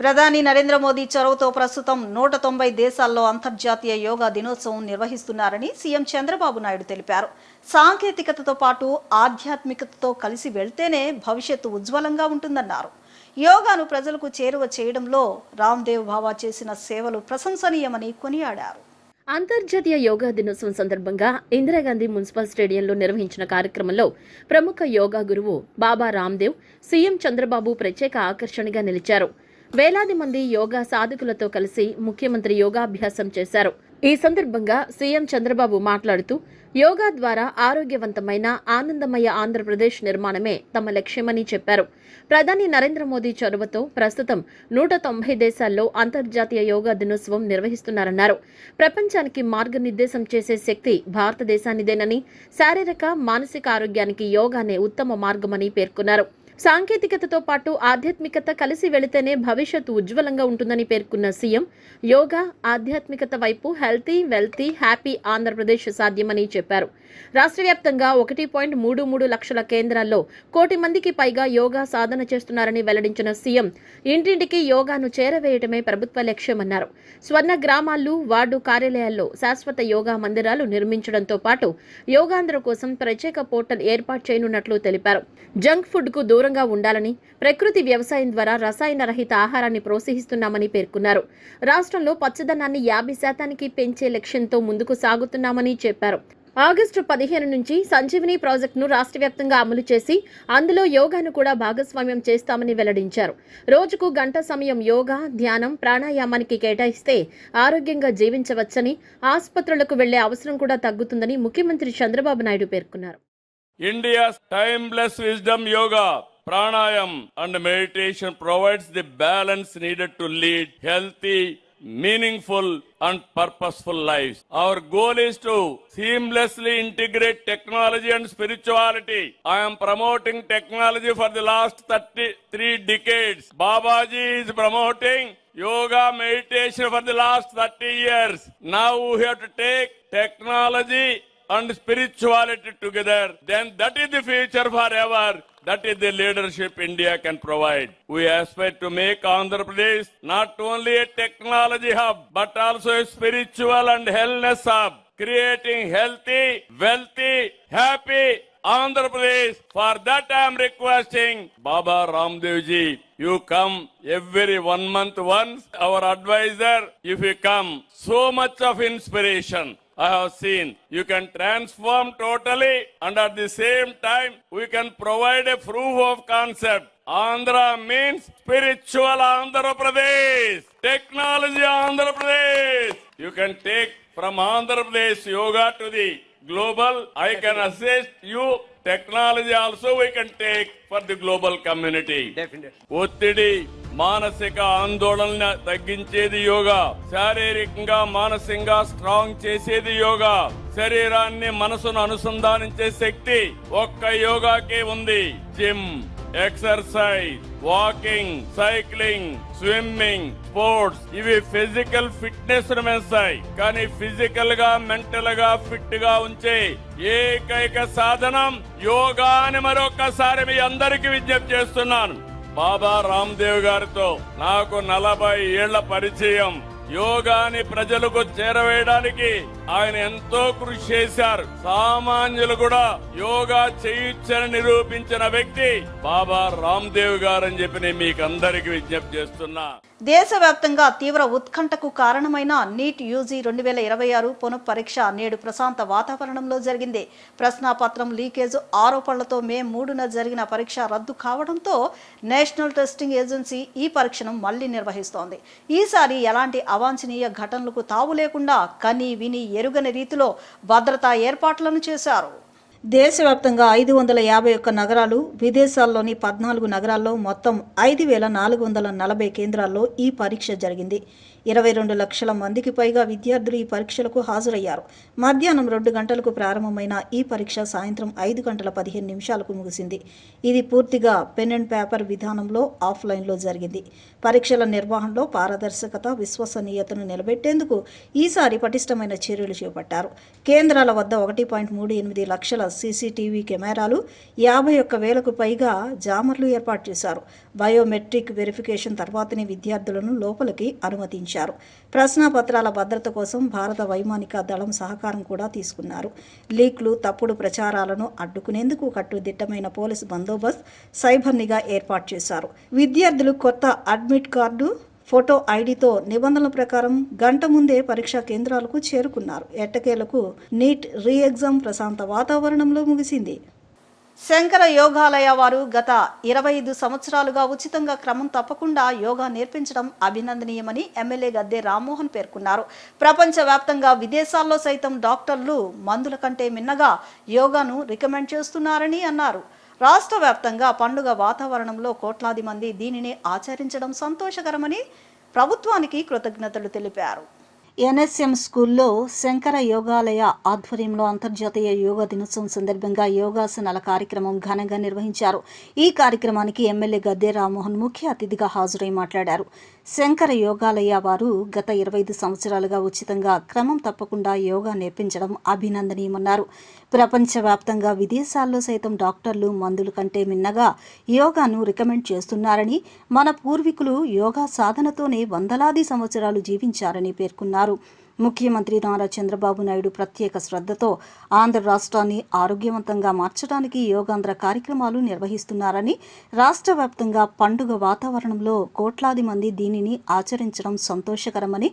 ప్రధాని నరేంద్ర మోదీ చొరవతో ప్రస్తుతం 190 దేశాల్లో అంతర్జాతీయ యోగా దినోత్సవం నిర్వహిస్తున్నారని సీఎం చంద్రబాబు నాయుడు తెలిపారు. సాంకేతికతతో పాటు ఆధ్యాత్మికతతో కలిసి వెళ్తేనే భవిష్యత్తు ఉజ్వలంగా ఉంటుందన్నారు. యోగాను ప్రజలకు చేరువ చేయడంలో రామ్దేవ్ బాబా చేసిన సేవలు ప్రశంసనీయమని కొనియాడారు. అంతర్జాతీయ యోగా దినోత్సవం సందర్భంగా ఇందిరాగాంధీ మున్సిపల్ స్టేడియంలో నిర్వహించిన కార్యక్రమంలో ప్రముఖ యోగా గురువు బాబా రామ్దేవ్ సీఎం చంద్రబాబు ప్రత్యేక ఆకర్షణగా నిలిచారు. వేలాది మంది యోగా సాధకులతో కలిసి ముఖ్యమంత్రి యోగాభ్యాసం చేశారు. ఈ సందర్భంగా సీఎం చంద్రబాబు మాట్లాడుతూ యోగా ద్వారా ఆరోగ్యవంతమైన ఆనందమయ ఆంధ్రప్రదేశ్ నిర్మాణమే తమ లక్ష్యమని చెప్పారు. ప్రధాని నరేంద్ర మోదీ చొరవతో ప్రస్తుతం 190 దేశాల్లో అంతర్జాతీయ యోగా దినోత్సవం నిర్వహిస్తున్నారన్నారు. ప్రపంచానికి మార్గనిర్దేశం చేసే శక్తి భారతదేశానిదేనని, శారీరక మానసిక ఆరోగ్యానికి యోగానే ఉత్తమ మార్గమని పేర్కొన్నారు. సాంకేతికతతో పాటు ఆధ్యాత్మికత కలిసి వెళితేనే భవిష్యత్తు ఉజ్వలంగా ఉంటుందని పేర్కొన్న సీఎం యోగా, ఆధ్యాత్మికత వైపు హెల్తీ, వెల్తీ, హ్యాపీ ఆంధ్రప్రదేశ్ సాధ్యమని చెప్పారు. రాష్ట్ర వ్యాప్తంగా 1.33 లక్షల కేంద్రాల్లో 1 కోటి మందికి పైగా యోగా సాధన చేస్తున్నారని వెల్లడించిన సీఎం ఇంటింటికి యోగాను చేరవేయటమే ప్రభుత్వ లక్ష్యమన్నారు. స్వర్ణ గ్రామాలు, వార్డు కార్యాలయాల్లో శాశ్వత యోగా మందిరాలు నిర్మించడంతో పాటు యోగాంధ్ర కోసం ప్రత్యేక పోర్టల్ ఏర్పాటు చేయనున్నట్లు తెలిపారు. జంక్ ఫుడ్ కు దూరంగా ఉండాలని, ప్రకృతి వ్యవసాయం ద్వారా రసాయన రహిత ఆహారాన్ని ప్రోత్సహిస్తున్నామని పేర్కొన్నారు. రాష్ట్రంలో పచ్చదనాన్ని 50% పెంచే లక్ష్యంతో ముందుకు సాగుతున్నామని చెప్పారు. ఆగస్టు 15 నుంచి సంజీవని ప్రాజెక్టును రాష్ట్ర వ్యాప్తంగా అమలు చేసి అందులో యోగాను కూడా భాగస్వామ్యం చేస్తామని వెల్లడించారు. రోజుకు గంట సమయం యోగా, ధ్యానం, ప్రాణాయామానికి కేటాయిస్తే ఆరోగ్యంగా జీవించవచ్చని, ఆసుపత్రులకు వెళ్లే అవసరం కూడా తగ్గుతుందని ముఖ్యమంత్రి చంద్రబాబు నాయుడు పేర్కొన్నారు. India's timeless wisdom yoga, pranayam and meditation provides the balance needed to lead healthy, meaningful and purposeful lives. Our goal is to seamlessly integrate technology and spirituality. I am promoting technology for the last 33 decades. Babaji is promoting yoga meditation for the last 30 years. Now we have to take technology and spirituality together. Then that is the future forever. That is the leadership India can provide. We aspire to make Andhra Pradesh not only a technology hub, but also a spiritual and wellness hub, creating healthy, wealthy, happy Andhra Pradesh. For that I am requesting Baba Ramdev ji, you come every 1 month once. Our advisor, if you come, so much of inspiration I have seen. You can transform totally, and at the same time we can provide a proof of concept. Andhra means spiritual Andhra Pradesh, technology Andhra Pradesh. You can take from Andhra Pradesh yoga to the global. I can assist you. Technology also we can take for the global community. Definitely. ఒత్తిడి, మానసిక ఆందోళన తగ్గించేది యోగా, శారీరకంగా మానసికంగా strong చేసేది యోగా, శరీరాన్ని మనసును అనుసంధానించే శక్తి ఒక్క యోగాకే ఉంది. Gym, exercise, walking, cycling, swimming, sports ఇవి ఫిజికల్ ఫిట్నెస్ పెంచుతాయి. కానీ ఫిజికల్ గా, మెంటల్ గా ఫిట్ గా ఉంచే ఏకైక సాధనం యోగా అని మరొకసారి మీ అందరికీ విజ్ఞప్తి చేస్తున్నాను. బాబా రామ్దేవ్ గారితో నాకు 40 ఏళ్ల పరిచయం. యోగాని ప్రజలకు చేరవేయడానికి ఆయన ఎంతో కృషి చేశారు. సామాన్యులు కూడా యోగా చేయొచ్చని నిరూపించిన వ్యక్తి బాబా రామ్దేవ్ గారు అని చెప్పి నేను మీకు అందరికీ విజ్ఞప్తి చేస్తున్నా. దేశవ్యాప్తంగా తీవ్ర ఉత్కంఠకు కారణమైన నీట్ యూజీ 2026 పునః పరీక్ష నేడు ప్రశాంత వాతావరణంలో జరిగింది. ప్రశ్నాపత్రం లీకేజ్ ఆరోపణలతో మే 3న జరిగిన పరీక్ష రద్దు కావడంతో నేషనల్ టెస్టింగ్ ఏజెన్సీ ఈ పరీక్షను మళ్లీ నిర్వహిస్తోంది. ఈసారి ఎలాంటి అవాంఛనీయ ఘటనలకు తావు లేకుండా కని విని ఎరుగని రీతిలో భద్రతా ఏర్పాట్లను చేశారు. దేశవ్యాప్తంగా 551 నగరాలు, విదేశాల్లోని 14 నగరాల్లో మొత్తం 5440 కేంద్రాల్లో ఈ పరీక్ష జరిగింది. 22 లక్షల మందికి పైగా విద్యార్థులు ఈ పరీక్షలకు హాజరయ్యారు. మధ్యాహ్నం 2 గంటలకు ప్రారంభమైన ఈ పరీక్ష సాయంత్రం 5 గంటల 15 నిమిషాలకు ముగిసింది. ఇది పూర్తిగా పెన్ అండ్ పేపర్ విధానంలో ఆఫ్లైన్లో జరిగింది. పరీక్షల నిర్వహణలో పారదర్శకత, విశ్వసనీయతను నిలబెట్టేందుకు ఈసారి పటిష్టమైన చర్యలు చేపట్టారు. కేంద్రాల వద్ద 1.38 లక్షల సీసీటీవీ కెమెరాలు, 51,000కు పైగా జామర్లు ఏర్పాటు చేశారు. బయోమెట్రిక్ వెరిఫికేషన్ తర్వాతనే విద్యార్థులను లోపలికి అనుమతించారు. ప్రశ్నాపత్రాల భద్రత కోసం భారత వైమానిక దళం సహకారం కూడా తీసుకున్నారు. లీక్లు, తప్పుడు ప్రచారాలను అడ్డుకునేందుకు కట్టుదిట్టమైన పోలీసు బందోబస్తు, సైబర్ నిఘా ఏర్పాటు చేశారు. విద్యార్థులు కొత్త అడ్మిట్ కార్డు, ఫోటో ఐడితో నిబంధనల ప్రకారం గంట ముందే పరీక్షా కేంద్రాలకు చేరుకున్నారు. ఎట్టకేలకు నీట్ రీ ఎగ్జామ్ ప్రశాంత వాతావరణంలో ముగిసింది. శంకర యోగాలయ వారు గత 25 సంవత్సరాలుగా ఉచితంగా క్రమం తప్పకుండా యోగా నేర్పించడం అభినందనీయమని ఎమ్మెల్యే గద్దె రామ్మోహన్ పేర్కొన్నారు. ప్రపంచవ్యాప్తంగా విదేశాల్లో సైతం డాక్టర్లు మందుల కంటే మిన్నగా యోగాను రికమెండ్ చేస్తున్నారని అన్నారు. రాష్ట్ర వ్యాప్తంగా పండుగ వాతావరణంలో కోట్లాది మంది దీనిని ఆచరించడం సంతోషకరమని ప్రభుత్వానికి కృతజ్ఞతలు తెలిపారు. ఎన్ఎస్ఎం స్కూల్లో శంకర యోగాలయ ఆధ్వర్యంలో అంతర్జాతీయ యోగా దినోత్సవం సందర్భంగా యోగాసనాల కార్యక్రమం ఘనంగా నిర్వహించారు. ఈ కార్యక్రమానికి ఎమ్మెల్యే గద్దె రామ్మోహన్ ముఖ్య అతిథిగా హాజరై మాట్లాడారు. శంకర యోగాలయ వారు గత 25 సంవత్సరాలుగా ఉచితంగా క్రమం తప్పకుండా యోగా నేర్పించడం అభినందనీయమన్నారు. ప్రపంచవ్యాప్తంగా విదేశాల్లో సైతం డాక్టర్లు మందుల కంటే మిన్నగా యోగాను రికమెండ్ చేస్తున్నారని, మన పూర్వీకులు యోగా సాధనతోనే వందలాది సంవత్సరాలు జీవించారని పేర్కొన్నారు. ముఖ్యమంత్రి నారా చంద్రబాబు నాయుడు ప్రత్యేక శ్రద్ధతో ఆంధ్ర రాష్ట్రాన్ని ఆరోగ్యవంతంగా మార్చడానికి యోగాంధ్ర కార్యక్రమాలు నిర్వహిస్తున్నారని, రాష్ట్ర వ్యాప్తంగా పండుగ వాతావరణంలో కోట్లాది మంది దీనిని ఆచరించడం సంతోషకరమని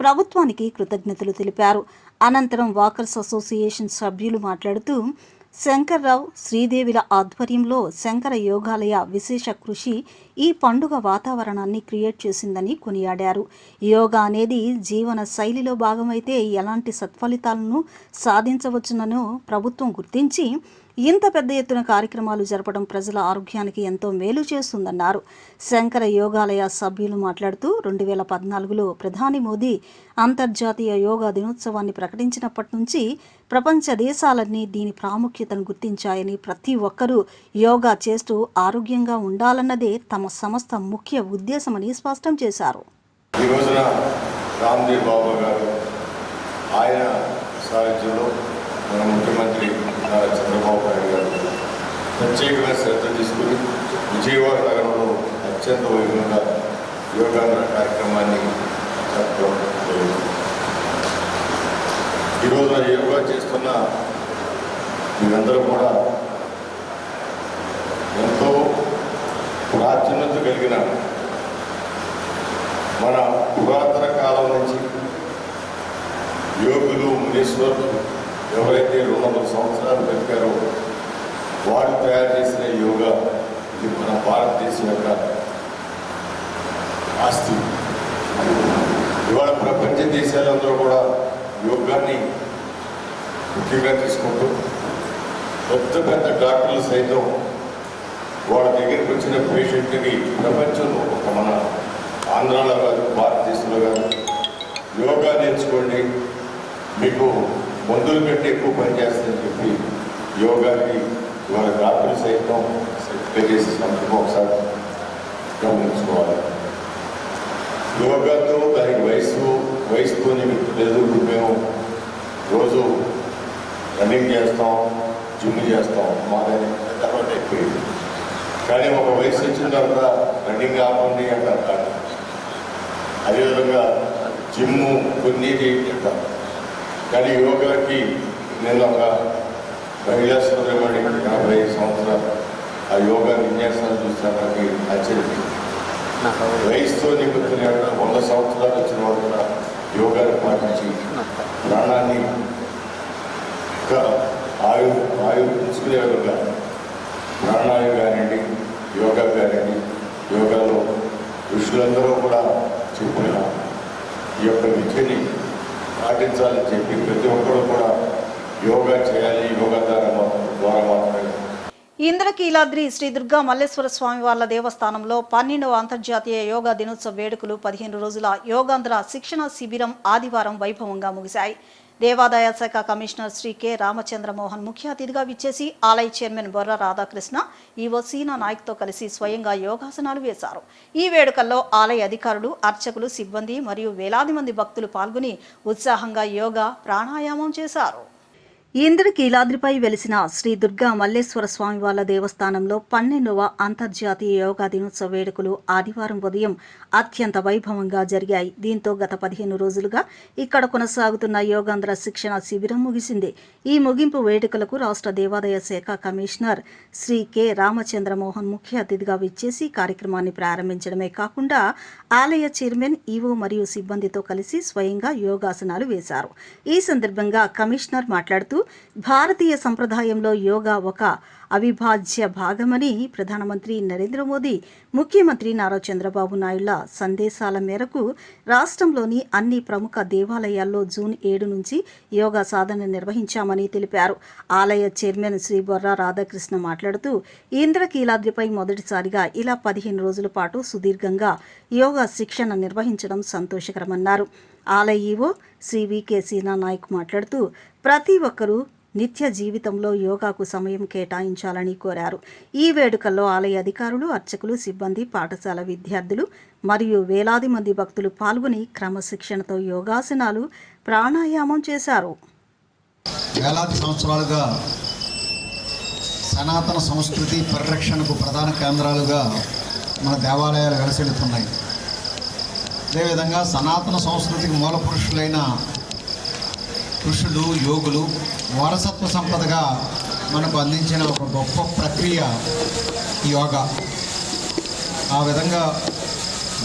ప్రభుత్వానికి కృతజ్ఞతలు తెలిపారు. అనంతరం వాకర్స్ అసోసియేషన్ సభ్యులు మాట్లాడుతూ, శంకర్రావు, శ్రీదేవిల ఆధ్వర్యంలో శంకర యోగాలయ విశేష కృషి ఈ పండుగ వాతావరణాన్ని క్రియేట్ చేసిందని కొనియాడారు. యోగా అనేది జీవన శైలిలో భాగమైతే ఎలాంటి సత్ఫలితాలను సాధించవచ్చునో ప్రభుత్వం గుర్తించి ఇంత పెద్ద ఎత్తున కార్యక్రమాలు జరపడం ప్రజల ఆరోగ్యానికి ఎంతో మేలు చేస్తుందన్నారు. శంకర యోగాలయ సభ్యులు మాట్లాడుతూ 2014లో ప్రధాని మోదీ అంతర్జాతీయ యోగా దినోత్సవాన్ని ప్రకటించినప్పటి నుంచి ప్రపంచ దేశాలన్నీ దీని ప్రాముఖ్యతను గుర్తించాయని, ప్రతి ఒక్కరూ యోగా చేస్తూ ఆరోగ్యంగా ఉండాలన్నదే తమ సంస్థ ముఖ్య ఉద్దేశమని స్పష్టం చేశారు. ఈ రోజున రామ్దేవ్ బాబా గారు ఆయన సారథ్యంలో మన ముఖ్యమంత్రి నారా చంద్రబాబు నాయుడు గారు ప్రత్యేకమైన శ్రద్ధ తీసుకుని విజయవాడ నగరంలో అత్యంత వైభవంగా యోగాంధ్ర కార్యక్రమాన్ని జరపడం జరిగింది. ఈరోజు యోగా చేస్తున్న మీరందరూ కూడా ఎంతో ప్రాచుర్యత కలిగిన మన పురాతన కాలం నుంచి యోగులు, మునీశ్వరులు ఎవరైతే 200 సంవత్సరాలు బతికారో వారు తయారు చేసిన యోగా ఇది మన భారతదేశం యొక్క ఆస్తి. ఇవాళ ప్రపంచ దేశాలందరూ కూడా యోగాన్ని ముఖ్యంగా తీసుకుంటూ పెద్ద పెద్ద డాక్టర్లు సైతం వాళ్ళ దగ్గరికి వచ్చిన పేషెంట్కి ప్రపంచంలో ఒక మన ఆంధ్రాలో కాదు, భారతదేశంలో కాదు, యోగా నేర్చుకోండి మీకు మందుల కంటే ఎక్కువ పనిచేస్తుందని చెప్పి యోగాకి వాళ్ళ డాక్టర్లు సైతం సర్టిఫికేట్ చేసే సందర్భం ఒకసారి గమనించుకోవాలి. యోగాతో దానికి వయసుతో లేదు. మేము రోజు రన్నింగ్ చేస్తాం, జిమ్ చేస్తాం, మాదని తర్వాత అయిపోయింది. కానీ ఒక వయసు వచ్చిన తర్వాత రన్నింగ్ ఆపండి అంటారు, అదేవిధంగా జిమ్ము కొన్ని అంటారు. కానీ యోగాకి నేను ఒక మహిళా సోదరిమణి 85 సంవత్సరాలు ఆ యోగా విన్యాసాలు చూస్తానికి ఆశ్చర్యం. వయసుతో నిపుణులు 100 సంవత్సరాలు వచ్చిన వాళ్ళు కూడా యోగాని పాటించి ప్రాణాన్ని ఆయువు ఉంచుకునే విధంగా ప్రాణాయామం కానివ్వండి, యోగా కానివ్వండి, యోగాలో ఋషులందరూ కూడా చెప్పిన ఈ యొక్క విద్యని పాటించాలని చెప్పి ప్రతి ఒక్కరు కూడా యోగా చేయాలి. యోగా ద్వారా మాత్రమే ఇంద్రకీలాద్రి శ్రీ దుర్గా మల్లేశ్వర స్వామి వార్ల దేవస్థానంలో 12వ అంతర్జాతీయ యోగా దినోత్సవ వేడుకలు 15 రోజుల యోగాంధ్ర శిక్షణ శిబిరం ఆదివారం వైభవంగా ముగిశాయి. దేవాదాయ శాఖ కమిషనర్ శ్రీ కె రామచంద్రమోహన్ ముఖ్య అతిథిగా విచ్చేసి ఆలయ చైర్మన్ బొర్ర రాధాకృష్ణ, ఈవో సీనా నాయక్తో కలిసి స్వయంగా యోగాసనాలు వేశారు. ఈ వేడుకల్లో ఆలయ అధికారులు, అర్చకులు, సిబ్బంది మరియు వేలాది మంది భక్తులు పాల్గొని ఉత్సాహంగా యోగా, ప్రాణాయామం చేశారు. ఇంద్రకీలాద్రిపై వెలిసిన శ్రీ దుర్గా మల్లేశ్వర స్వామివార్ల దేవస్థానంలో 12వ అంతర్జాతీయ యోగా దినోత్సవ వేడుకలు ఆదివారం ఉదయం అత్యంత వైభవంగా జరిగాయి. దీంతో గత 15 రోజులుగా ఇక్కడ కొనసాగుతున్న యోగాంధ్ర శిక్షణ శిబిరం ముగిసింది. ఈ ముగింపు వేడుకలకు రాష్ట్ర దేవాదాయ శాఖ కమిషనర్ శ్రీ కె రామచంద్రమోహన్ ముఖ్య అతిథిగా విచ్చేసి కార్యక్రమాన్ని ప్రారంభించడమే కాకుండా ఆలయ చైర్మన్, ఈవో మరియు సిబ్బందితో కలిసి స్వయంగా యోగాసనాలు వేశారు. ఈ సందర్భంగా కమిషనర్ మాట్లాడుతూ భారతీయ సంప్రదాయంలో యోగా ఒక అవిభాజ్య భాగమని ప్రధానమంత్రి నరేంద్ర మోదీ, ముఖ్యమంత్రి నారా చంద్రబాబు నాయుళ్ల సందేశాల మేరకు రాష్ట్రంలోని అన్ని ప్రముఖ దేవాలయాల్లో జూన్ 7 నుంచి యోగా సాధన నిర్వహించామని తెలిపారు. ఆలయ చైర్మన్ శ్రీ బొర్రా రాధాకృష్ణ మాట్లాడుతూ ఇంద్రకీలాద్రిపై మొదటిసారిగా ఇలా 15 రోజుల పాటు సుదీర్ఘంగా యోగా శిక్షణ నిర్వహించడం సంతోషకరమన్నారు. ఆలయ ఈవో శ్రీ వికే సీనా నాయక్ మాట్లాడుతూ ప్రతి ఒక్కరూ నిత్య జీవితంలో యోగాకు సమయం కేటాయించాలని కోరారు. ఈ వేడుకల్లో ఆలయ అధికారులు, అర్చకులు, సిబ్బంది, పాఠశాల విద్యార్థులు మరియు వేలాది మంది భక్తులు పాల్గొని క్రమశిక్షణతో యోగాసనాలు, ప్రాణాయామం చేశారు. వేలాది సంవత్సరాలుగా సనాతన సంస్కృతి పరిరక్షణకు ప్రధాన కేంద్రాలుగా మన దేవాలయాలు వెలసిల్లుతున్నాయి. అదేవిధంగా సనాతన సంస్కృతికి మూల పురుషులైన ఋషులు, యోగులు వారసత్వ సంపదగా మనకు అందించిన ఒక గొప్ప ప్రక్రియ యోగా. ఆ విధంగా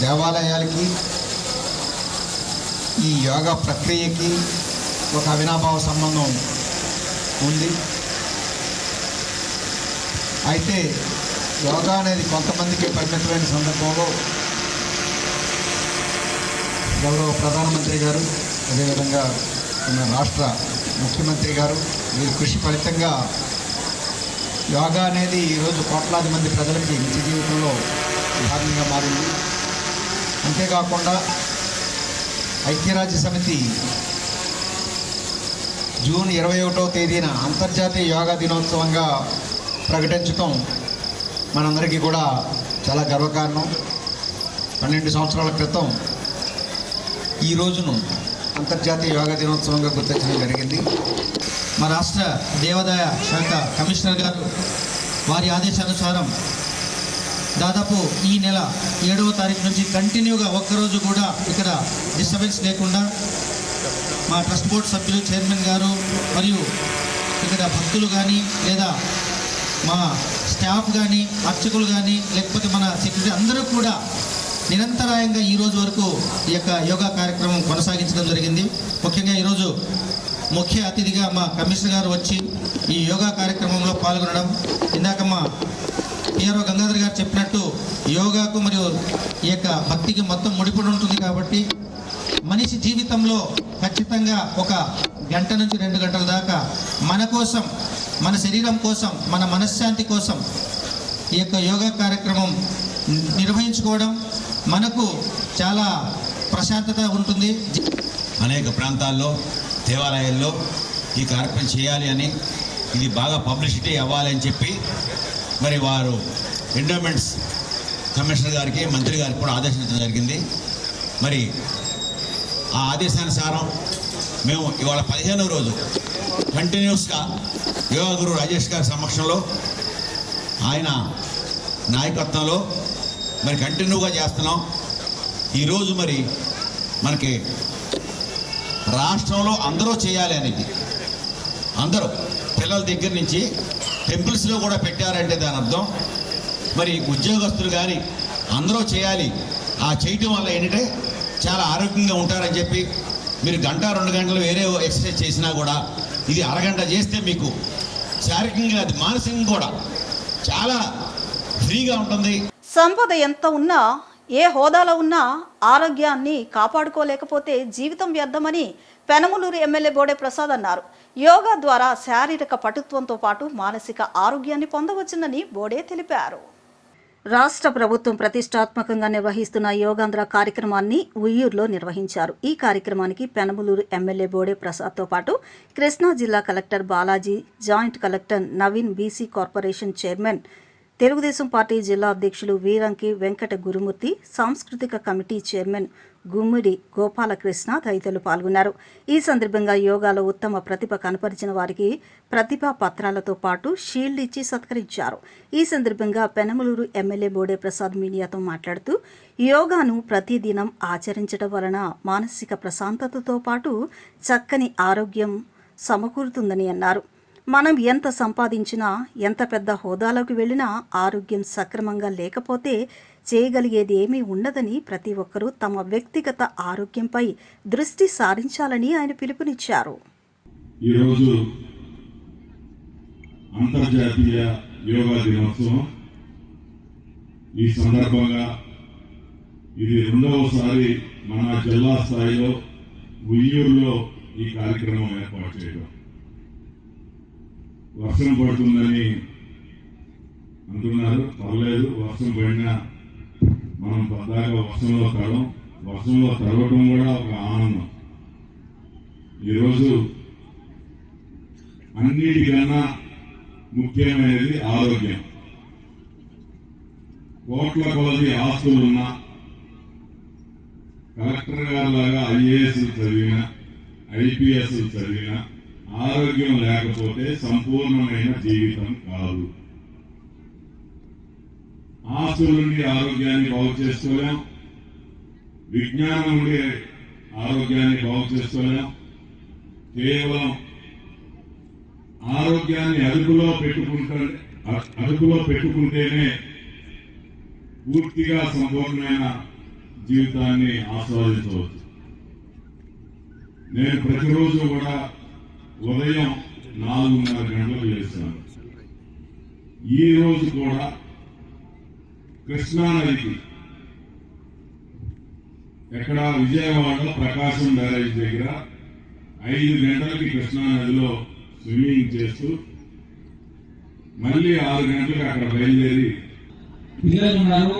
దేవాలయాలకి ఈ యోగా ప్రక్రియకి ఒక అవినాభావ సంబంధం ఉంది. అయితే యోగా అనేది కొంతమందికి పరిమితమైన సందర్భంలో గౌరవ ప్రధానమంత్రి గారు, అదేవిధంగా మన రాష్ట్ర ముఖ్యమంత్రి గారు వీరి కృషి ఫలితంగా యోగా అనేది ఈరోజు కోట్లాది మంది ప్రజలకి నిత్య జీవితంలో భాగంగా మారింది. అంతేకాకుండా ఐక్యరాజ్య సమితి జూన్ 21వ తేదీన అంతర్జాతీయ యోగా దినోత్సవంగా ప్రకటించడం మనందరికీ కూడా చాలా గర్వకారణం. 12 సంవత్సరాల క్రితం ఈ రోజును అంతర్జాతీయ యోగా దినోత్సవంగా గుర్తించడం జరిగింది. మా రాష్ట్ర దేవాదాయ శాఖ కమిషనర్ గారు వారి ఆదేశానుసారం దాదాపు ఈ నెల 7వ తారీఖు నుంచి కంటిన్యూగా ఒక్కరోజు కూడా ఇక్కడ డిస్టర్బెన్స్ లేకుండా మా ట్రస్ట్ బోర్డు సభ్యులు, చైర్మన్ గారు మరియు ఇక్కడ భక్తులు కానీ లేదా మా స్టాఫ్ కానీ, అర్చకులు కానీ, లేకపోతే మన సెక్రటరీ అందరూ కూడా నిరంతరాయంగా ఈ రోజు వరకు ఈ యొక్క యోగా కార్యక్రమం కొనసాగించడం జరిగింది. ముఖ్యంగా ఈరోజు ముఖ్య అతిథిగా మా కమిషనర్ గారు వచ్చి ఈ యోగా కార్యక్రమంలో పాల్గొనడం, ఇందాక మా పిఆర్ఓ గంగాధర్ గారు చెప్పినట్టు యోగాకు మరియు ఈ యొక్క భక్తికి మొత్తం ముడిపడి ఉంటుంది. కాబట్టి మనిషి జీవితంలో ఖచ్చితంగా ఒక గంట నుంచి 2 గంటల దాకా మన కోసం, మన శరీరం కోసం, మన మనశ్శాంతి కోసం ఈ యొక్క యోగా కార్యక్రమం నిర్వహించుకోవడం మనకు చాలా ప్రశాంతత ఉంటుంది. అనేక ప్రాంతాల్లో, దేవాలయాల్లో ఈ కార్యక్రమం చేయాలి అని, ఇది బాగా పబ్లిసిటీ అవ్వాలి అని చెప్పి మరి వారు ఎండోమెంట్స్ కమిషనర్ గారికి, మంత్రి గారికి కూడా ఆదేశించడం జరిగింది. మరి ఆ ఆదేశానుసారం మేము ఇవాళ 15వ రోజు కంటిన్యూస్గా యోగా గురు రాజేష్ గారి సమక్షంలో, ఆయన నాయకత్వంలో మరి కంటిన్యూగా చేస్తున్నాం. ఈరోజు మరి మనకి రాష్ట్రంలో అందరూ చేయాలి అనేది, అందరూ పిల్లల దగ్గర నుంచి టెంపుల్స్లో కూడా పెట్టారంటే దాని అర్థం మరి ఉద్యోగస్తులు కానీ అందరూ చేయాలి. ఆ చేయటం వల్ల ఏంటంటే చాలా ఆరోగ్యంగా ఉంటారని చెప్పి మీరు 1-2 గంటలు వేరే ఎక్సర్సైజ్ చేసినా కూడా ఇది అరగంట చేస్తే మీకు శారీరకంగా, అది మానసికంగా కూడా చాలా ఫ్రీగా ఉంటుంది. సంపద ఎంత ఉన్నా, ఏ హోదాలో ఉన్నా ఆరోగ్యాన్ని కాపాడుకోలేకపోతే జీవితం వ్యర్థమని పెనమలూరు ఎమ్మెల్యే బోడే ప్రసాద్ అన్నారు. యోగా ద్వారా శారీరక పటుత్వంతో పాటు మానసిక ఆరోగ్యాన్ని పొందవచ్చునని బోడే తెలిపారు. రాష్ట్ర ప్రభుత్వం ప్రతిష్టాత్మకంగా నిర్వహిస్తున్న యోగాంధ్ర కార్యక్రమాన్ని ఉయ్యూరులో నిర్వహించారు. ఈ కార్యక్రమానికి పెనమలూరు ఎమ్మెల్యే బోడే ప్రసాద్తో పాటు కృష్ణా జిల్లా collector Balaji, joint collector Naveen, BC corporation chairman Telugu Desam party జిల్లా అధ్యక్షులు వీరంకి వెంకట గురుమూర్తి, సాంస్కృతిక కమిటీ చైర్మన్ గుమ్మిడి గోపాలకృష్ణ తదితరులు పాల్గొన్నారు. ఈ సందర్భంగా యోగాలో ఉత్తమ ప్రతిభ కనపరిచిన వారికి ప్రతిభా పత్రాలతో పాటు షీల్డ్ ఇచ్చి సత్కరించారు. ఈ సందర్భంగా పెనమలూరు ఎమ్మెల్యే బోడే ప్రసాద్ మీడియాతో మాట్లాడుతూ యోగాను ప్రతిదినం ఆచరించడం వలన మానసిక ప్రశాంతతతో పాటు చక్కని ఆరోగ్యం సమకూరుతుందని అన్నారు. మనం ఎంత సంపాదించినా, ఎంత పెద్ద హోదాలోకి వెళ్ళినా ఆరోగ్యం సక్రమంగా లేకపోతే చేయగలిగేది ఏమీ ఉండదని ప్రతి ఒక్కరూ తమ వ్యక్తిగత ఆరోగ్యంపై దృష్టి సారించాలని ఆయన పిలుపునిచ్చారు. ఈరోజు అంతర్జాతీయ యోగా దినోత్సవం. ఈ సందర్భంగా ఇది 2వసారి మన జిల్లా స్థాయిలో ఉయ్యూరులో ఈ కార్యక్రమం ఏర్పాటు చేయడం. వర్షం పడుతుందని అంటున్నారు, పర్లేదు, వర్షం పడినా మనం పద్దాకా వర్షంలో తడవటం కూడా ఒక ఆనందం. ఈరోజు అన్నిటికన్నా ముఖ్యమైనది ఆరోగ్యం. కోట్ల కొలది ఆస్తులున్నా, కలెక్టర్ గారు లాగా ఐఏఎస్ చదివిన, ఐపీఎస్ చదివిన ఆరోగ్యం లేకపోతే సంపూర్ణమైన జీవితం కాదు. ఆస్తుల నుండి ఆరోగ్యాన్ని బాగు చేసుకోలేం, విజ్ఞానం నుండి ఆరోగ్యాన్ని బాగు చేసుకోలేం. కేవలం ఆరోగ్యాన్ని అదుపులో పెట్టుకుంటేనే పూర్తిగా సంపూర్ణమైన జీవితాన్ని ఆస్వాదించవచ్చు. నేను ప్రతిరోజు కూడా ఉదయం 4:30 గంటలకు లేస్తాను. ఈ రోజు కూడా కృష్ణానదికి ఎక్కడ విజయవాడ ప్రకాశం బ్యారేజ్ దగ్గర 5 గంటలకి కృష్ణానదిలో స్విమ్మింగ్ చేస్తూ మళ్ళీ 6 గంటలకు అక్కడ బయలుదేరి పిల్లలు ఉన్నారు.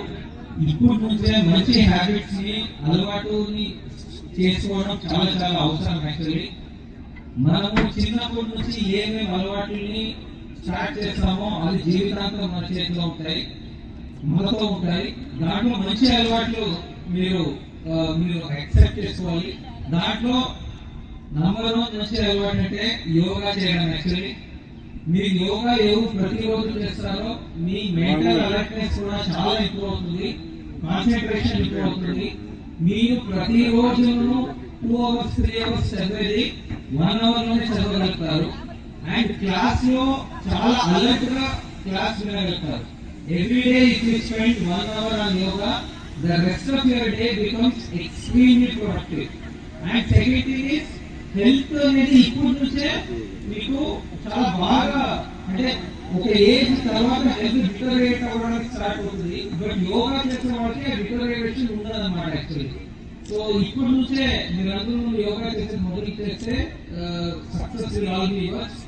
ఇప్పుడు నుంచే మంచి హ్యాబిట్స్ ని అలవాటుని చేసుకోవడం చాలా చాలా అవసరం. యాక్చువల్లీ మనము చిన్నప్పటి నుంచి ఏమేమి అలవాట్లని స్టార్ట్ చేస్తామో అది జీవితాంతం మన చేతిలో ఉంటాయి, మనతో ఉంటాయి. దాంట్లో మంచి అలవాట్లు మీరు యాక్సెప్ట్ చేసుకోవాలి. దాంట్లో నంబర్ 1 మంచి అలవాటు అంటే యోగా చేయడం. యాక్చువల్లీ మీరు యోగా ప్రతిరోజు చేస్తారో మీ మెంటల్ అలర్ట్నెస్ కూడా చాలా ఇంప్రూవ్ అవుతుంది, కాన్సన్ట్రేషన్ ఇంప్రూవ్ అవుతుంది. మీరు ప్రతిరోజు 2 hours 3 hours చదివేది 1 hour లోనే చదవగలుగుతారు. అండ్ క్లాస్ లో చాలా అలర్ట్ గా క్లాస్ వినగలుగుతారు. Everyday if you spend 1 hour on yoga, the rest of your day becomes extremely productive. And second thing is health అనేది ఇప్పుడు నుంచే మీకు చాలా బాగా, అంటే ఒక ఏజ్ తర్వాత హెల్త్ డిటోరియేట్ అవ్వడానికి స్టార్ట్ అవుతుంది. బట్ యోగా చేసే వాళ్ళకి డిటోరియేషన్ ఉండదన్నమాట యాక్చువల్లీ. సో ఇప్పుడు నుంచే మీరందరూ యోగా చేసి మొదలు చేస్తే success will all be yours.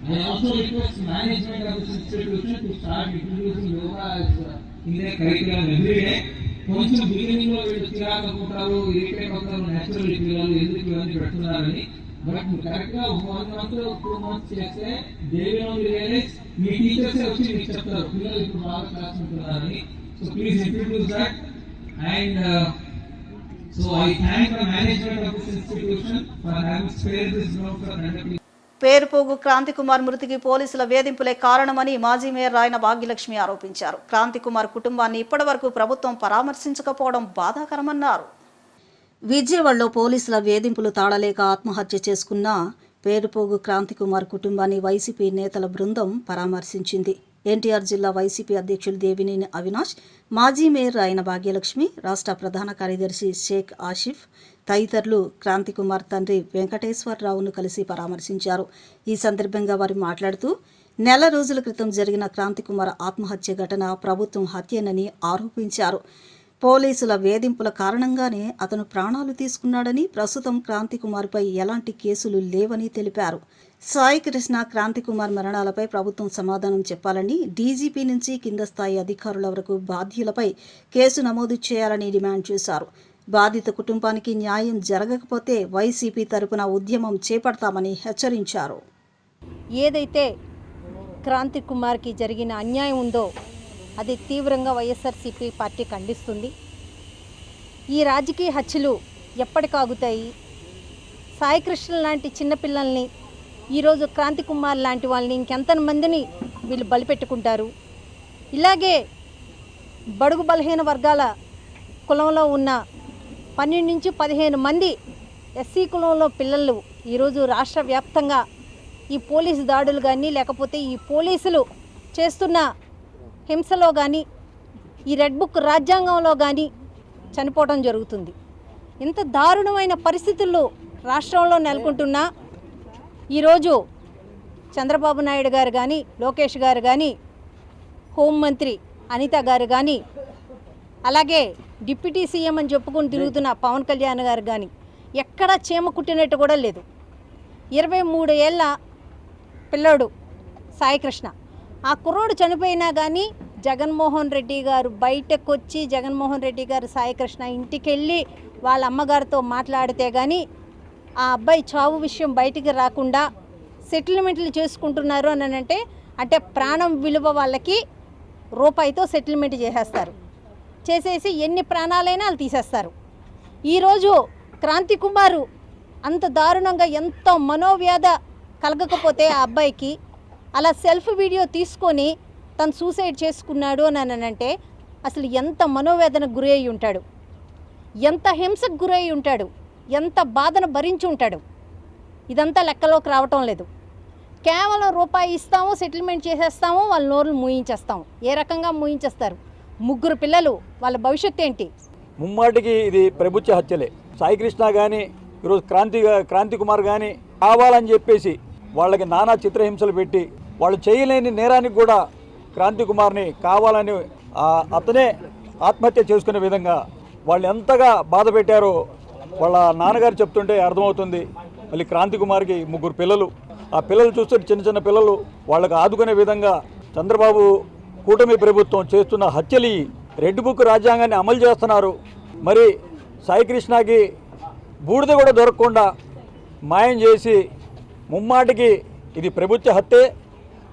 I also request management of this institution to start introducing yoga as in their curriculum every day. కొంచెం బిగినింగ్ లో వీళ్ళు చిరాకుంటారు, ఇరిటేట్ అవుతారు, నేచురల్ పిల్లలు ఎందుకు ఇవన్నీ పెడుతున్నారని. బట్ కరెక్ట్ గా 1 month 2 months చేస్తే దే విల్ ఓన్లీ రియలైజ్. మీ టీచర్స్ వచ్చి మీకు చెప్తారు పిల్లలు ఇప్పుడు బాగా క్లాస్ ఉంటున్నారని. So please introduce that. And so I thank the management of this institution for having spared this ground for conducting. Perupogu Kranthikumar మృతికి పోలీసుల వేధింపులే కారణమని మాజీ మేయర్ రాయన భాగ్యలక్ష్మి ఆరోపించారు. క్రాంతికుమార్ కుటుంబాన్ని ఇప్పటివరకు ప్రభుత్వం పరామర్శించకపోవడం బాధాకరమన్నారు. విజయవాడలో పోలీసుల వేధింపులు తాళలేక ఆత్మహత్య చేసుకున్న పేరుపోగు క్రాంతికుమార్ కుటుంబాన్ని వైసీపీ నేతల బృందం పరామర్శించింది. ఎన్టీఆర్ జిల్లా వైసీపీ అధ్యక్షులు దేవినేని అవినాష్, మాజీ మేయర్ రాయన భాగ్యలక్ష్మి, రాష్ట్ర ప్రధాన కార్యదర్శి షేక్ ఆసిఫ్ తదితరులు క్రాంతికుమార్ తండ్రి వెంకటేశ్వరరావును కలిసి పరామర్శించారు. ఈ సందర్భంగా వారు మాట్లాడుతూ, నెల రోజుల క్రితం జరిగిన క్రాంతికుమార్ ఆత్మహత్య ఘటన ప్రభుత్వం హత్యేనని ఆరోపించారు. పోలీసుల వేధింపుల కారణంగానే అతను ప్రాణాలు తీసుకున్నాడని, ప్రస్తుతం క్రాంతికుమార్పై ఎలాంటి కేసులు లేవని తెలిపారు. సాయి కృష్ణ, క్రాంతికుమార్ మరణాలపై ప్రభుత్వం సమాధానం చెప్పాలని, డీజీపీ నుంచి కింద స్థాయి అధికారుల వరకు బాధ్యులపై కేసు నమోదు చేయాలని డిమాండ్ చేశారు. బాధిత కుటుంబానికి న్యాయం జరగకపోతే వైసీపీ తరపున ఉద్యమం చేపడతామని హెచ్చరించారు. ఏదైతే క్రాంతికుమార్కి జరిగిన అన్యాయం ఉందో అది తీవ్రంగా వైఎస్ఆర్సీపీ పార్టీ ఖండిస్తుంది. ఈ రాజకీయ హత్యలు ఎప్పటికాగుతాయి? సాయికృష్ణ లాంటి చిన్నపిల్లల్ని, ఈరోజు క్రాంతి కుమార్ లాంటి వాళ్ళని ఇంకెంతమందిని వీళ్ళు బలిపెట్టుకుంటారు? ఇలాగే బడుగు బలహీన వర్గాల కులంలో ఉన్న 12 నుంచి 15 మంది ఎస్సీ కులంలో పిల్లలు ఈరోజు రాష్ట్ర వ్యాప్తంగా ఈ పోలీసు దాడులు కానీ, లేకపోతే ఈ పోలీసులు చేస్తున్న హింసలో కానీ, ఈ రెడ్ బుక్ రాజ్యాంగంలో కానీ చనిపోవడం జరుగుతుంది. ఇంత దారుణమైన పరిస్థితుల్లో రాష్ట్రంలో నెలకొంటున్నా ఈరోజు చంద్రబాబు నాయుడు గారు కానీ, లోకేష్ గారు కానీ, హోంమంత్రి అనిత గారు కానీ, అలాగే డిప్యూటీ సీఎం అని చెప్పుకొని తిరుగుతున్న పవన్ కళ్యాణ్ గారు కానీ ఎక్కడా చీమ కుట్టినట్టు కూడా లేదు. 23 ఏళ్ళ పిల్లోడు సాయికృష్ణ, ఆ కుర్రోడు చనిపోయినా కానీ జగన్మోహన్ రెడ్డి గారు బయటకు వచ్చి, జగన్మోహన్ రెడ్డి గారు సాయికృష్ణ ఇంటికి వెళ్ళి వాళ్ళ అమ్మగారితో మాట్లాడితే కానీ ఆ అబ్బాయి చావు విషయం బయటికి రాకుండా సెటిల్మెంట్లు చేసుకుంటున్నారు అని అంటే ప్రాణం విలువ వాళ్ళకి రూపాయితో సెటిల్మెంట్ చేసేస్తారు. చేసేసి ఎన్ని ప్రాణాలైనా వాళ్ళు తీసేస్తారు. ఈరోజు క్రాంతి కుమారు అంత దారుణంగా ఎంతో మనోవ్యాధ కలగకపోతే ఆ అబ్బాయికి అలా సెల్ఫ్ వీడియో తీసుకొని తను సూసైడ్ చేసుకున్నాడు అని అంటే అసలు ఎంత మనోవేదనకు గురి అయి ఉంటాడు, ఎంత హింసకు గురి అయి ఉంటాడు, ఎంత బాధను భరించి ఉంటాడు. ఇదంతా లెక్కలోకి రావటం లేదు. కేవలం రూపాయి ఇస్తాము, సెటిల్మెంట్ చేసేస్తాము, వాళ్ళ నోరులు మూయించేస్తాము. ఏ రకంగా మూయించేస్తారు? 3 పిల్లలు, వాళ్ళ భవిష్యత్తు ఏంటి? ముమ్మాటికి ఇది ప్రభుత్వ హత్యలే. సాయికృష్ణ కానీ, ఈరోజు క్రాంతి కుమార్ కానీ కావాలని చెప్పేసి వాళ్ళకి నానా చిత్రహింసలు పెట్టి వాళ్ళు చేయలేని నేరానికి కూడా క్రాంతి కుమార్ని కావాలని అతనే ఆత్మహత్య చేసుకునే విధంగా వాళ్ళు ఎంతగా బాధ పెట్టారో వాళ్ళ నాన్నగారు చెప్తుంటే అర్థమవుతుంది. మళ్ళీ క్రాంతి కుమార్కి 3 పిల్లలు, ఆ పిల్లలు చూస్తే చిన్న చిన్న పిల్లలు, వాళ్ళకి ఆదుకునే విధంగా చంద్రబాబు కూటమి ప్రభుత్వం చేస్తున్న హత్యలు, రెడ్ బుక్ రాజ్యాంగాన్ని అమలు చేస్తున్నారు. మరి సాయికృష్ణకి బూడిద కూడా దొరకకుండా మాయం చేసి ముమ్మాటికి ఇది ప్రభుత్వ హత్యే.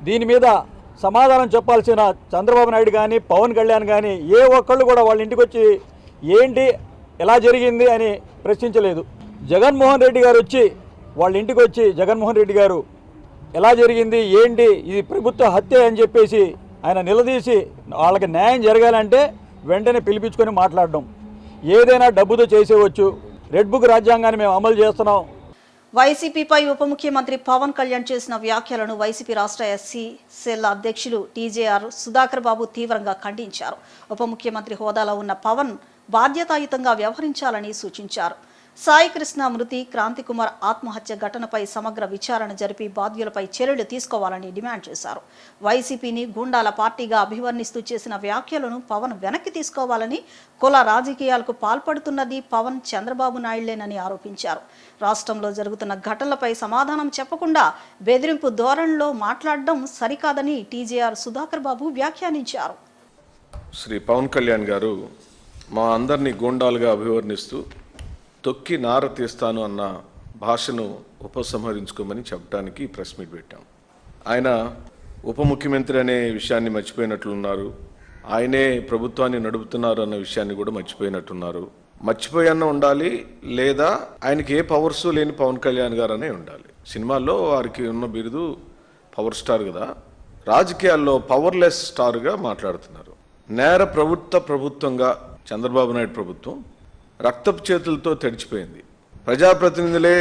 దీని మీద సమాధానం చెప్పాల్సిన చంద్రబాబు నాయుడు కానీ, పవన్ కళ్యాణ్ కానీ ఏ ఒక్కళ్ళు కూడా వాళ్ళ ఇంటికి వచ్చి ఏంటి ఎలా జరిగింది అని ప్రశ్నించలేదు. జగన్మోహన్ రెడ్డి గారు వచ్చి వాళ్ళ ఇంటికి వచ్చి జగన్మోహన్ రెడ్డి గారు ఎలా జరిగింది ఏంటి ఇది ప్రభుత్వ హత్య అని చెప్పేసి ఆయన నిలదీసి వాళ్ళకి న్యాయం జరగాలంటే వెంటనే పిలిపించుకొని మాట్లాడడం. ఏదైనా డబ్బుతో చేసేవచ్చు. రెడ్ బుక్ రాజ్యాంగాన్ని మేము అమలు చేస్తున్నాం. వైసీపీపై ఉప ముఖ్యమంత్రి పవన్ కళ్యాణ్ చేసిన వ్యాఖ్యలను వైసీపీ రాష్ట్ర ఎస్సీ సెల్ అధ్యక్షులు టీజేఆర్ సుధాకర్ బాబు తీవ్రంగా ఖండించారు. ఉప ముఖ్యమంత్రి హోదాలో ఉన్న పవన్ బాధ్యతాయుతంగా వ్యవహరించాలని సూచించారు. సాయికృష్ణ మృతి, క్రాంతి కుమార్ ఆత్మహత్య ఘటనపై సమగ్ర విచారణ జరిపి బాధ్యులపై చర్యలు తీసుకోవాలని డిమాండ్ చేశారు. వైసీపీని గూండాల పార్టీగా అభివర్ణిస్తూ చేసిన వ్యాఖ్యలను పవన్ వెనక్కి తీసుకోవాలని, కుల రాజకీయాలకు పాల్పడుతున్నది పవన్, చంద్రబాబు నాయుడులేనని ఆరోపించారు. రాష్ట్రంలో జరుగుతున్న ఘటనలపై సమాధానం చెప్పకుండా బెదిరింపు ధోరణిలో మాట్లాడడం సరికాదని టీజేఆర్ సుధాకర్ బాబు వ్యాఖ్యానించారు. శ్రీ పవన్ కళ్యాణ్ గారు మా అందరినీ గూండాలుగా అభివర్ణిస్తూ తొక్కి నార తీస్తాను అన్న భాషను ఉపసంహరించుకోమని చెప్పడానికి ప్రెస్ మీట్ పెట్టాం. ఆయన ఉప ముఖ్యమంత్రి అనే విషయాన్ని మర్చిపోయినట్లున్నారు. ఆయనే ప్రభుత్వాన్ని నడుపుతున్నారు అన్న విషయాన్ని కూడా మర్చిపోయినట్టున్నారు. మర్చిపోయన్న ఉండాలి, లేదా ఆయనకి ఏ పవర్స్ లేని పవన్ కళ్యాణ్ గారు అనే ఉండాలి. సినిమాల్లో వారికి ఉన్న బిరుదు పవర్ స్టార్ కదా, రాజకీయాల్లో పవర్లెస్ స్టార్గా మాట్లాడుతున్నారు. నేర ప్రభుత్వంగా చంద్రబాబు నాయుడు ప్రభుత్వం రక్తపు చేతులతో తడిచిపోయింది. ప్రజాప్రతినిధులే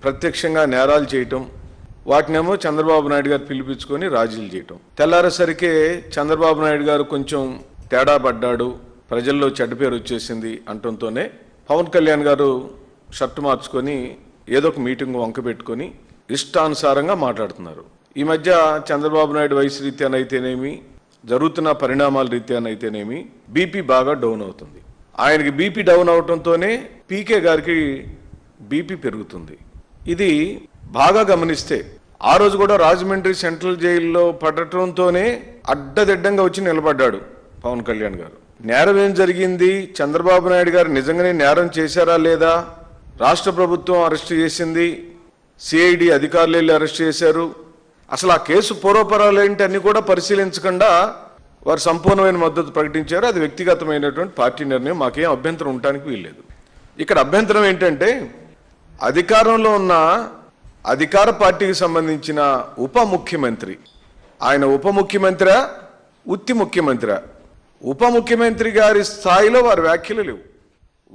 ప్రత్యక్షంగా నేరాలు చేయటం, వాటినేమో చంద్రబాబు నాయుడు గారు పిలిపించుకొని రాజీలు చేయటం. తెల్లారేసరికే చంద్రబాబు నాయుడు గారు కొంచెం తేడా పడ్డాడు, ప్రజల్లో చెడ్డ పేరు వచ్చేసింది అంటంతోనే పవన్ కళ్యాణ్ గారు షర్టు మార్చుకొని ఏదో ఒక మీటింగ్ వంక పెట్టుకొని ఇష్టానుసారంగా మాట్లాడుతున్నారు. ఈ మధ్య చంద్రబాబు నాయుడు వయసు రీత్యానైతేనేమి, జరుగుతున్న పరిణామాల రీత్యానైతేనేమి బీపీ బాగా డౌన్ అవుతుంది. ఆయనకి బీపీ డౌన్ అవడంతోనే పీకే గారికి బీపీ పెరుగుతుంది. ఇది బాగా గమనిస్తే ఆ రోజు కూడా రాజమండ్రి సెంట్రల్ జైల్లో పడటంతోనే అడ్డదిడ్డంగా వచ్చి నిలబడ్డాడు పవన్ కళ్యాణ్ గారు. నేరం ఏం జరిగింది, చంద్రబాబు నాయుడు గారు నిజంగానే నేరం చేశారా లేదా, రాష్ట్ర ప్రభుత్వం అరెస్ట్ చేసింది, సిఐడి అధికారులు వెళ్ళి అరెస్ట్ చేశారు, అసలు ఆ కేసు పూర్వపరాలు ఏంటి అన్ని కూడా పరిశీలించకుండా వారు సంపూర్ణమైన మద్దతు ప్రకటించారు. అది వ్యక్తిగతమైనటువంటి పార్టీ నిర్ణయం, మాకేం అభ్యంతరం ఉండటానికి వీల్లేదు. ఇక్కడ అభ్యంతరం ఏంటంటే అధికారంలో ఉన్న అధికార పార్టీకి సంబంధించిన ఉప ముఖ్యమంత్రి, ఆయన ఉప ముఖ్యమంత్రి, ఉత్తి ముఖ్యమంత్రి, ఉప ముఖ్యమంత్రి గారి స్థాయిలో వారి వ్యాఖ్యలు లేవు.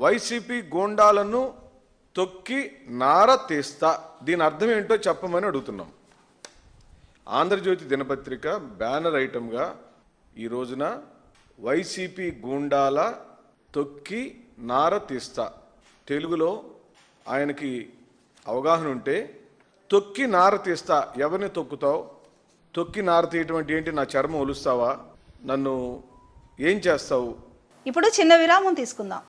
వైసీపీ గూండాలను తొక్కి నార తీస్తా, దీని అర్థం ఏంటో చెప్పమని అడుగుతున్నాం. ఆంధ్రజ్యోతి దినపత్రిక బ్యానర్ ఐటమ్గా ఈ రోజున వైసీపీ గూండాల తొక్కి నార తీస్తా, తెలుగులో ఆయనకి అవగాహన ఉంటే తొక్కి నార తీస్తా, ఎవరిని తొక్కుతావు? తొక్కి నార తీయటం అంటే ఏంటి? నా చర్మం ఒలుస్తావా? నన్ను ఏం చేస్తావు? ఇప్పుడు చిన్న విరామం తీసుకుందాం.